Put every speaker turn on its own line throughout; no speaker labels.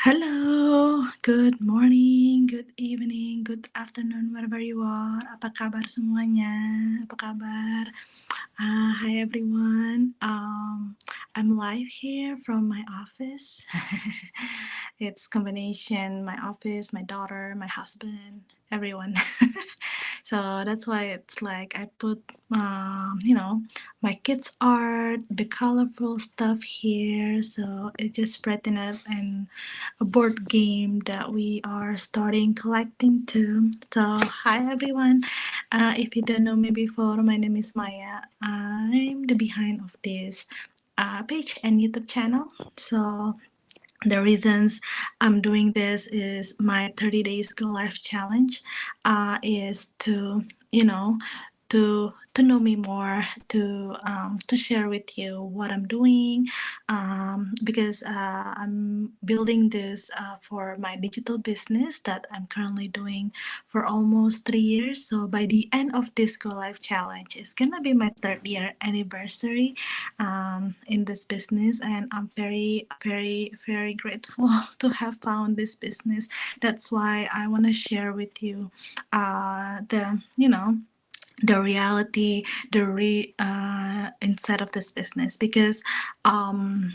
Halo, good morning, good evening, good afternoon, wherever you are. Apa kabar semuanya? Apa kabar? Hi everyone. I'm live here from my office. It's combination my office, my daughter, my husband, everyone. So that's why it's like I put, my kids' art, the colorful stuff here. So it just brighten up and a board game that we are starting collecting too. So hi everyone. If you don't know me before, my name is Maya. I'm the behind of this page and YouTube channel. So the reasons I'm doing this is my 30 days go live challenge is to, you know, to know me more, to share with you what I'm doing, because I'm building this for my digital business that I'm currently doing for almost 3 years. So by the end of this go live challenge, it's gonna be my third year anniversary in this business, and I'm very, very, very grateful to have found this business. That's why I want to share with you the reality, inside of this business, because um,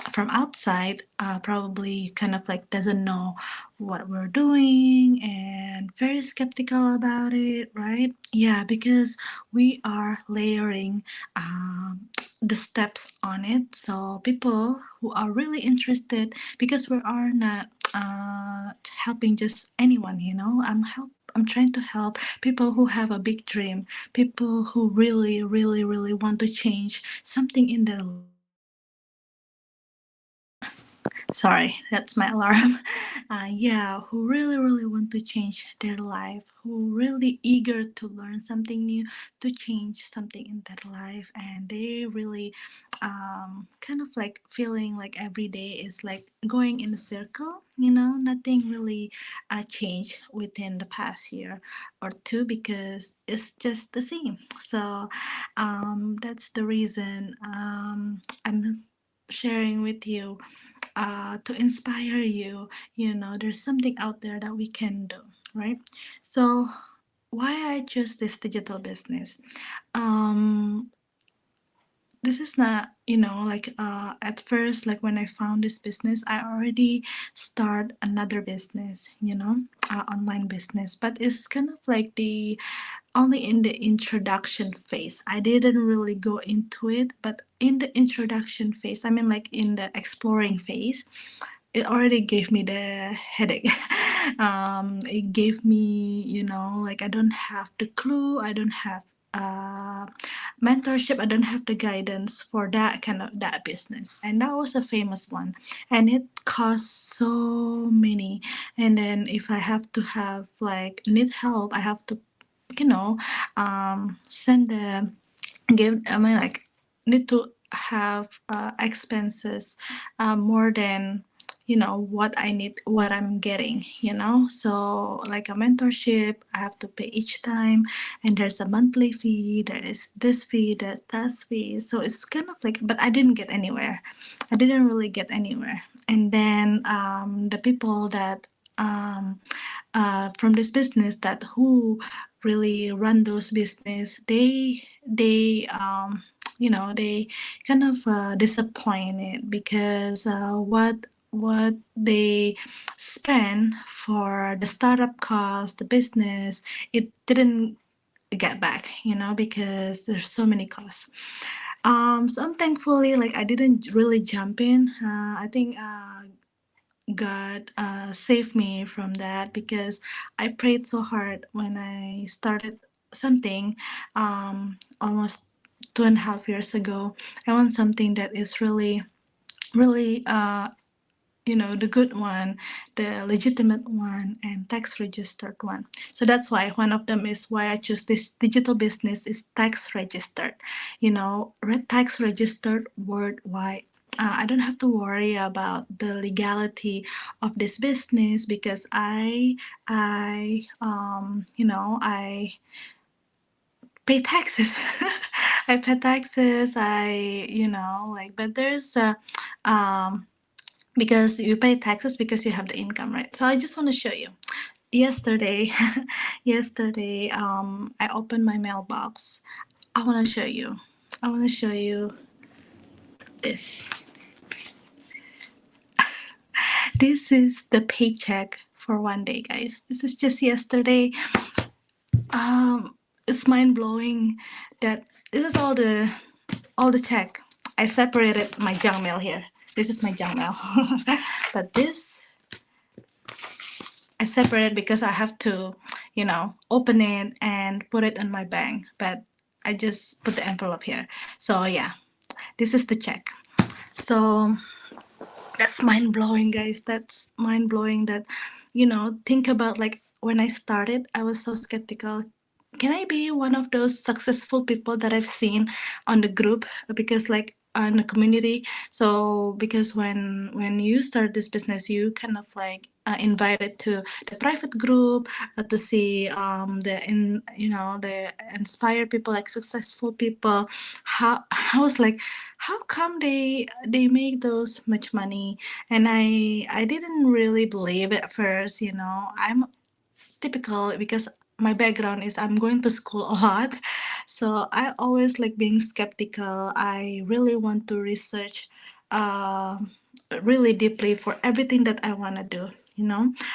from outside probably kind of like doesn't know what we're doing and very skeptical about it, right? Yeah, because we are layering the steps on it, so people who are really interested, because we are not helping just anyone, I'm trying to help people who have a big dream, people who really, really, really want to change something in their sorry, that's my alarm. Yeah, who really, really want to change their life, who really eager to learn something new, to change something in their life, and they really kind of like feeling like every day is like going in a circle. Nothing really changed within the past year or two, because it's just the same. So that's the reason I'm sharing with you, to inspire you. There's something out there that we can do, right? So why I chose this digital business? um this is not, like, at first, like when I found this business, I already start another business, online business, but it's kind of like the only in the introduction phase. I didn't really go into it, but in the introduction phase, I mean, like in the exploring phase, it already gave me the headache. It gave me, like I don't have the clue, I don't have uh, mentorship, I don't have the guidance for that kind of that business. And that was a famous one, and it costs so many. And then if I have to have like need help, I have to, send the give. I mean, like, need to have expenses more than what I need, what I'm getting. So like a mentorship, I have to pay each time, and there's a monthly fee, there is this fee, there's that fee. So it's kind of like, but I didn't get anywhere. I didn't really get anywhere. And then the people that from this business, that who really run those business, they kind of disappointed, because what they spend for the startup cost, the business, it didn't get back, because there's so many costs. So I'm thankfully, like, I didn't really jump in. I think God saved me from that, because I prayed so hard when I started something almost 2.5 years ago. I want something that is really, really, the good one, the legitimate one, and tax registered one. So that's why one of them is why I choose this digital business is tax registered. Tax registered worldwide. I don't have to worry about the legality of this business, because I pay taxes. I pay taxes. Like, but there's a um because you pay taxes because you have the income, right? So I just want to show you. Yesterday, yesterday, I opened my mailbox. I want to show you. I want to show you this. This is the paycheck for one day, guys. This is just yesterday. It's mind blowing that this is all the check. I separated my junk mail here. This is my junk mail, but this I separated because I have to, open it and put it in my bank. But I just put the envelope here. So yeah, this is the check. So that's mind blowing, guys. That's mind blowing that, think about like when I started, I was so skeptical. Can I be one of those successful people that I've seen on the group? Because like on the community, so because when you start this business, you kind of like invited to the private group to see the inspire people, like successful people. How I was like, how come they make those much money? And I didn't really believe it at first. I'm typical because my background is I'm going to school a lot. So I always like being skeptical. I really want to research uh, really deeply for everything that I want to do.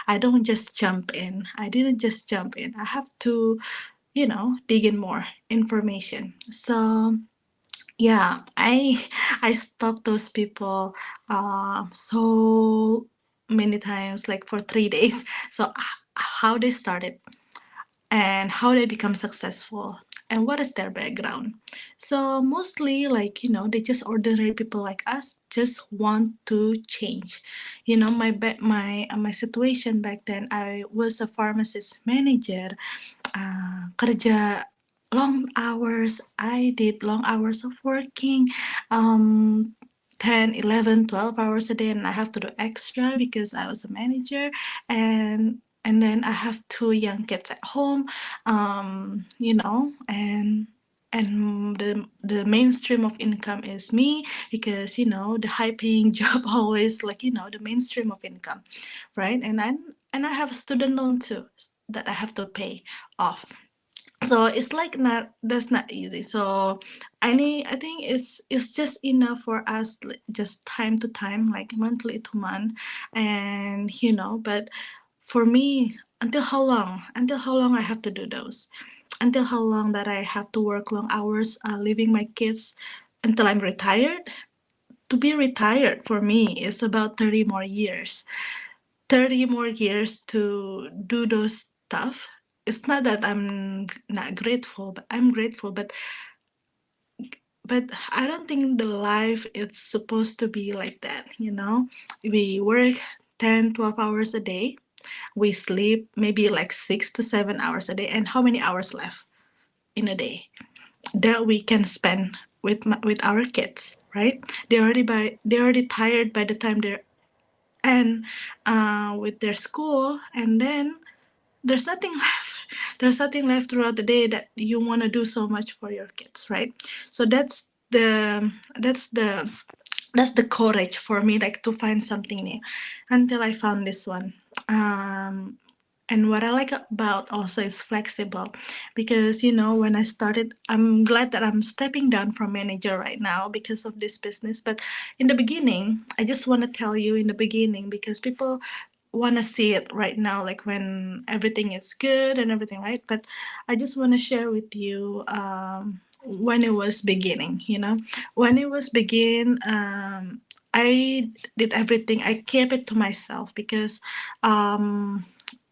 I don't just jump in. I didn't just jump in. I have to, dig in more information. So yeah, I stalked those people so many times, like for 3 days. So how they started and how they become successful and what is their background. So mostly like, they just ordinary people like us just want to change. My situation back then, I was a pharmacist manager, kerja long hours. I did long hours of working, um 10, 11, 12 hours a day, and I have to do extra because I was a manager. And then I have two young kids at home, and the mainstream of income is me, because the high paying job always like the mainstream of income, right? And I have a student loan too that I have to pay off. So it's like not that's not easy. So I think it's just enough for us, like, just time to time, like monthly to month. And but for me, until how long I have to do those, until how long that I have to work long hours, leaving my kids until I'm retired. To be retired for me is about 30 more years. 30 more years to do those stuff. It's not that I'm not grateful, but I'm grateful. But I don't think the life is supposed to be like that. We work 10, 12 hours a day. We sleep maybe like 6 to 7 hours a day. And how many hours left in a day that we can spend with our kids, right? They're already tired by the time they're and with their school, and then there's nothing left. There's nothing left throughout the day that you want to do so much for your kids, right? So that's the courage for me, like to find something new, until I found this one. um and what I like about also is flexible, because when I started, I'm glad that I'm stepping down from manager right now because of this business. But in the beginning, I just want to tell you in the beginning, because people want to see it right now, like when everything is good and everything, right? But I just want to share with you, when it was beginning, when it was begin. I did everything. I kept it to myself um,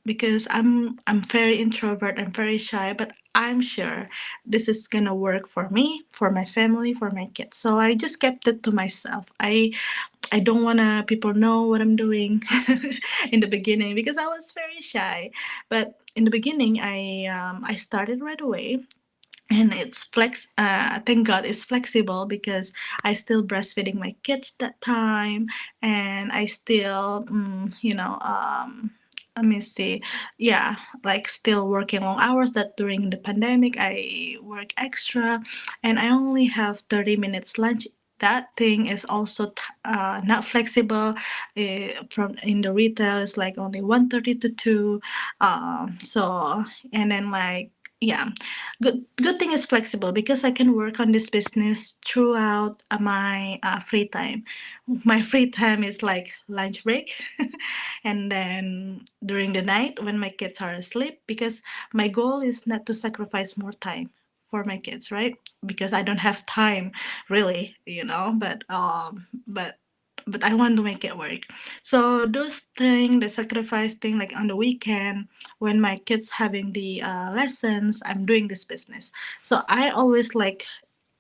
because I'm very introvert. I'm very shy, but I'm sure this is gonna work for me, for my family, for my kids. So I just kept it to myself. I don't wanna people know what I'm doing in the beginning, because I was very shy. But in the beginning, I started right away. And it's thank God it's flexible, because I still breastfeeding my kids that time. And I still let me see, yeah, like still working long hours. That during the pandemic I work extra, and I only have 30 minutes lunch that thing is also not flexible. From in the retail, it's like only 1:30 to 2. So and then like yeah, good thing is flexible because I can work on this business throughout my free time. My free time is like lunch break, and then during the night when my kids are asleep. Because my goal is not to sacrifice more time for my kids, right? Because I don't have time really, but I want to make it work. So those thing, the sacrifice thing, like on the weekend when my kids having the lessons, I'm doing this business. So I always like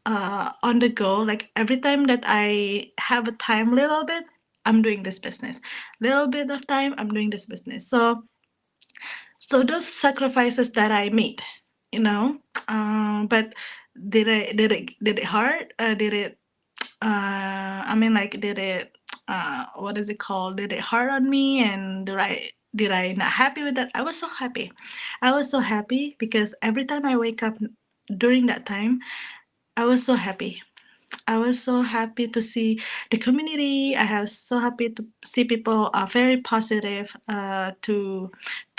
on the go, like every time that I have a time little bit, I'm doing this business. Little bit of time, I'm doing this business. So those sacrifices that I made, you know, but did it hard? Did it I mean, like, did it, what is it called? Did it hard on me? And did I not happy with that? I was so happy. I was so happy because every time I wake up during that time, I was so happy. I was so happy to see the community. I was so happy to see people are very positive to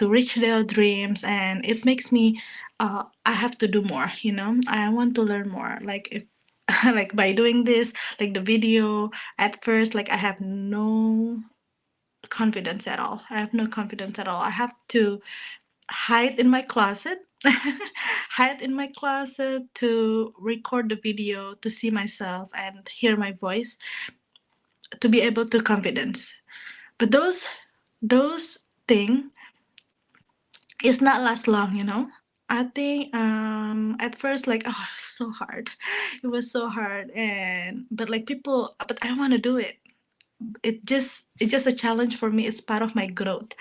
reach their dreams, and it makes me I have to do more. I want to learn more. Like if like by doing this, like the video at first, like I have no confidence at all. I have no confidence at all. I have to hide in my closet hide in my closet to record the video to see myself and hear my voice to be able to confidence. But those thing is not last long. I think at first, like, oh, so hard. It was so hard, and but like people, but I want to do it. It's just a challenge for me. It's part of my growth.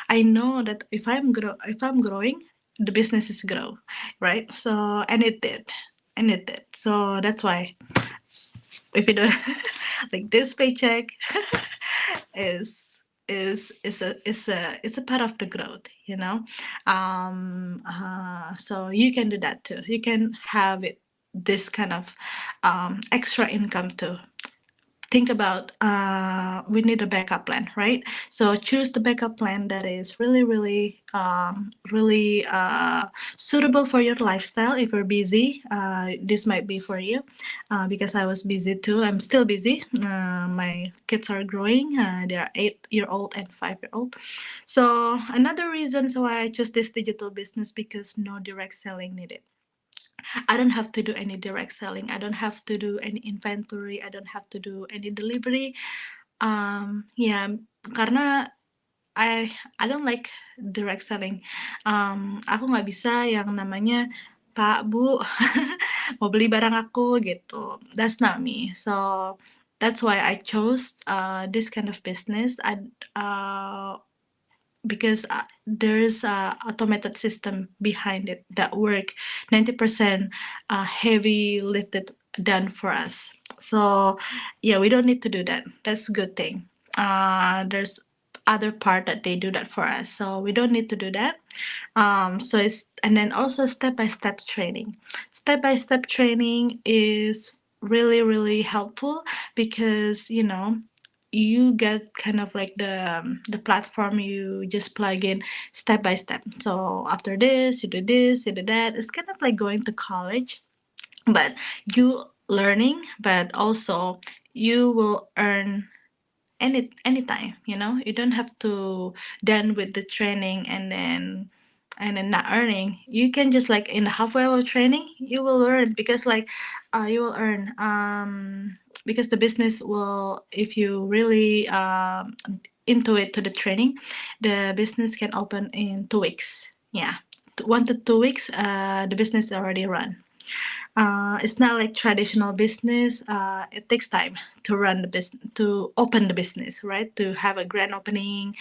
I know that if I'm growing, the business is grow, right? So and it did. So that's why if you don't like this paycheck is is a part of the growth, so you can do that too. You can have it this kind of extra income too. Think about we need a backup plan, right? So choose the backup plan that is really really really suitable for your lifestyle. If you're busy, this might be for you, because I was busy too. I'm still busy. My kids are growing. They are 8-year old and 5-year old. So another reason why I chose this digital business, because no direct selling needed. I don't have to do any direct selling. I don't have to do any inventory. I don't have to do any delivery. Yeah, karena I don't like direct selling. Aku nggak bisa yang namanya Pak Bu mau beli barang aku gitu. That's not me. So that's why I chose this kind of business. Because there's a automated system behind it that work 90% heavy lifted done for us. So yeah, we don't need to do that. That's a good thing. There's other part that they do that for us, so we don't need to do that. So it's, and then also step-by-step training. Step-by-step training is really really helpful, because you get kind of like the platform, you just plug in step by step. So after this, you do this, you do that. It's kind of like going to college, but you learning, but also you will earn anytime. You don't have to done with the training and then not earning. You can just like in the halfway of training you will learn, because like you will earn, because the business will, if you really into it to the training, the business can open in 2 weeks. Yeah, 1 to 2 weeks, the business already run. It's not like traditional business. It takes time to run the business, to open the business, right? To have a grand opening,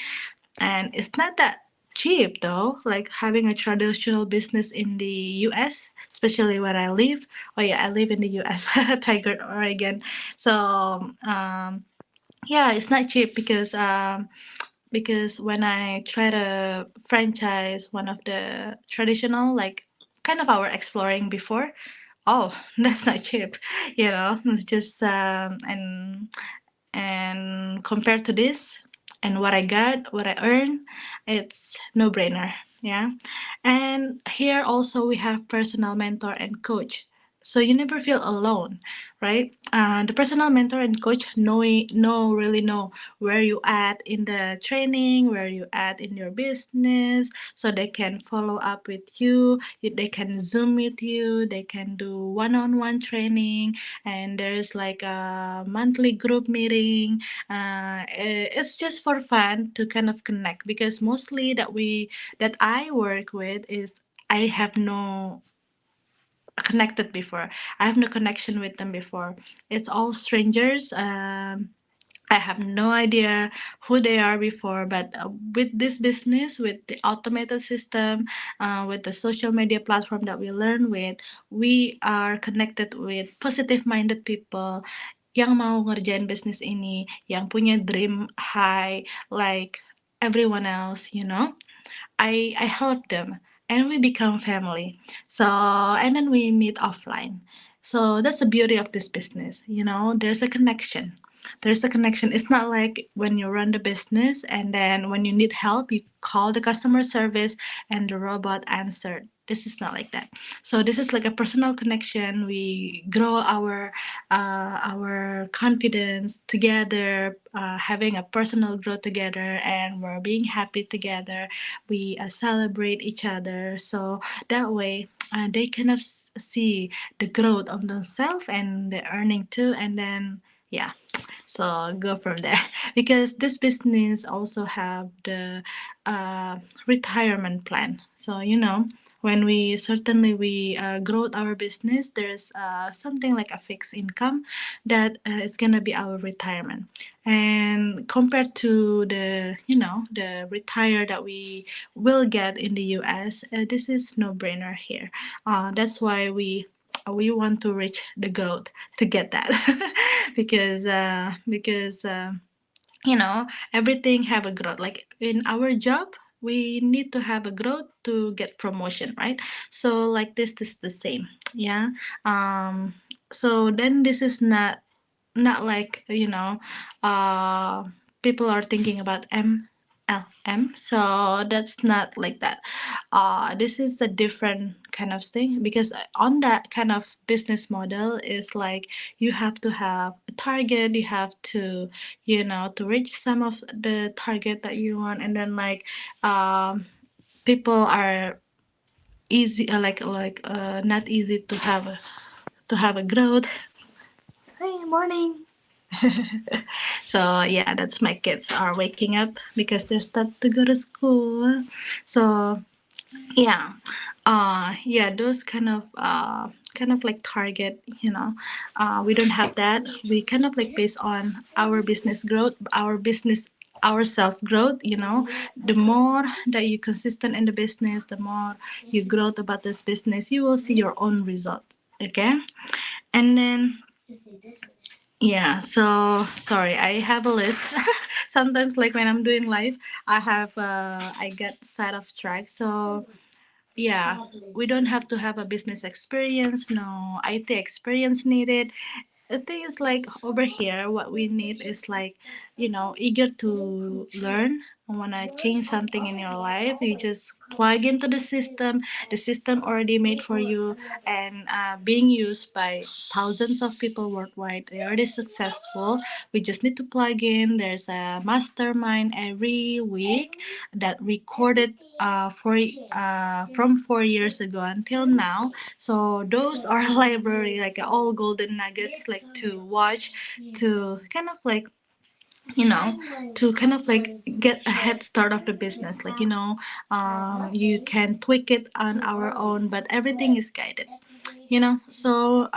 and it's not that cheap though. Like having a traditional business in the U.S., especially where I live. Oh yeah, I live in the U.S., Tigard, Oregon. So yeah, it's not cheap, because when I try to franchise one of the traditional, like kind of our exploring before, oh, that's not cheap, it's just and compared to this and what I got, what I earn, it's no brainer. Yeah. And here also we have personal mentor and coach. So you never feel alone, right? The personal mentor and coach really know where you at in the training, where you at in your business, so they can follow up with you. They can Zoom with you. They can do one-on-one training, and there's like a monthly group meeting. It's just for fun to kind of connect, because mostly that I work with is I have no connected before. I have no connection with them before. It's all strangers. I have no idea who they are before, but with this business, with the automated system, with the social media platform that we learn with, we are connected with positive-minded people yang mau ngerjain bisnis ini, yang punya dream high like everyone else. I help them, and we become family. So and then we meet offline. So that's the beauty of this business. There's a connection. There's a connection. It's not like when you run the business and then when you need help, you call the customer service and the robot answered. This is not like that. So this is like a personal connection. We grow our confidence together, having a personal growth together, and we're being happy together. We celebrate each other, so that way they kind of see the growth of themselves and the earning too, and then yeah, so go from there. Because this business also have the uh, retirement plan. So when we grow our business, there's something like a fixed income that is gonna be our retirement. And compared to the retire that we will get in the US, this is no brainer here. That's why we want to reach the goal to get that. Because everything have a growth. Like in our job, we need to have a growth to get promotion, right? So like this is the same. Yeah. So then this is not like people are thinking about MLM. So that's not like that. This is the different kind of thing, because on that kind of business model is like you have to have a target. You have to reach some of the target that you want, and then like people are easy not easy to have a growth. Hey, morning. So yeah, that's my kids are waking up because they're start to go to school. So yeah, yeah, those kind of like target. We don't have that. We kind of like based on our business growth, our self growth. The more that you consistent in the business, the more you growth about this business, you will see your own result. Okay. And then yeah, so sorry, I have a list. Sometimes, like when I'm doing live, I get side of track. So yeah, we don't have to have a business experience, no IT experience needed. The thing is, like over here, what we need is like, eager to learn. Want to change something in your life, you just plug into the system already made for you, and being used by thousands of people worldwide. They're already successful. We just need to plug in. There's a mastermind every week that recorded from 4 years ago until now. So those are library, like all golden nuggets, like to watch, to kind of like to kind of like get a head start of the business. Like you can tweak it on our own, but everything is guided. So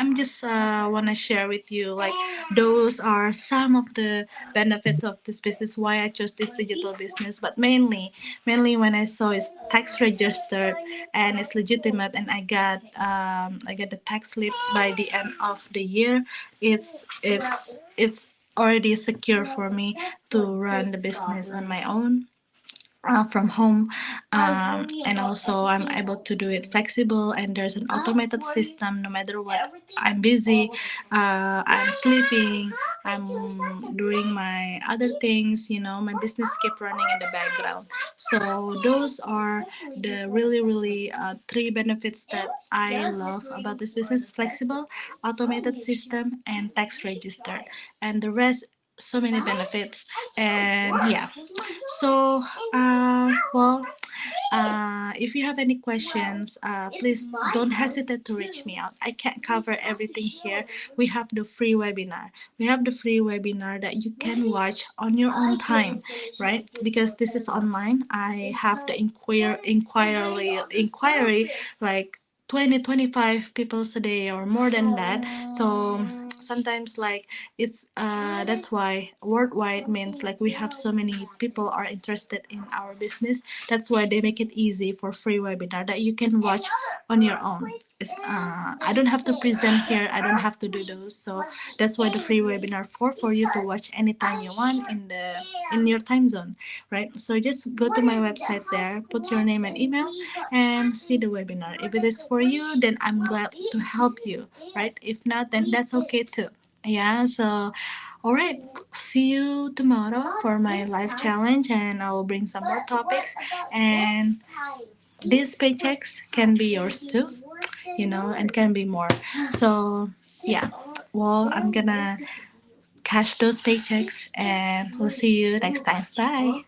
I'm just want to share with you, like those are some of the benefits of this business, why I chose this digital business. But mainly when I saw it's tax registered and it's legitimate, and I get the tax slip by the end of the year, it's already secure for me to run the business on my own. from home, and also I'm able to do it flexible, and there's an automated system no matter what I'm busy, I'm sleeping, I'm doing my other things, my business keep running in the background. So those are the really three benefits that I love about this business: flexible, automated system, and tax registered. And the rest, so many benefits. And yeah, so well, if you have any questions, please don't hesitate to reach me out. I can't cover everything here. We have the free webinar. We have the free webinar that you can watch on your own time, right? Because this is online. I have the inquiry like 20-25 people a day or more than that. So sometimes like it's that's why worldwide means like we have so many people are interested in our business. That's why they make it easy for free webinar that you can watch on your own. I don't have to present here, I don't have to do those. So that's why the free webinar for you to watch anytime you want in your time zone, right? So just go to my website there, put your name and email, and see the webinar. If it is for you, then I'm glad to help you, right? If not, then that's okay too. Yeah, so all right, see you tomorrow for my life challenge, and I will bring some more topics. And these paychecks can be yours too, and can be more. So yeah, well, I'm gonna cash those paychecks, and we'll see you next time. Bye.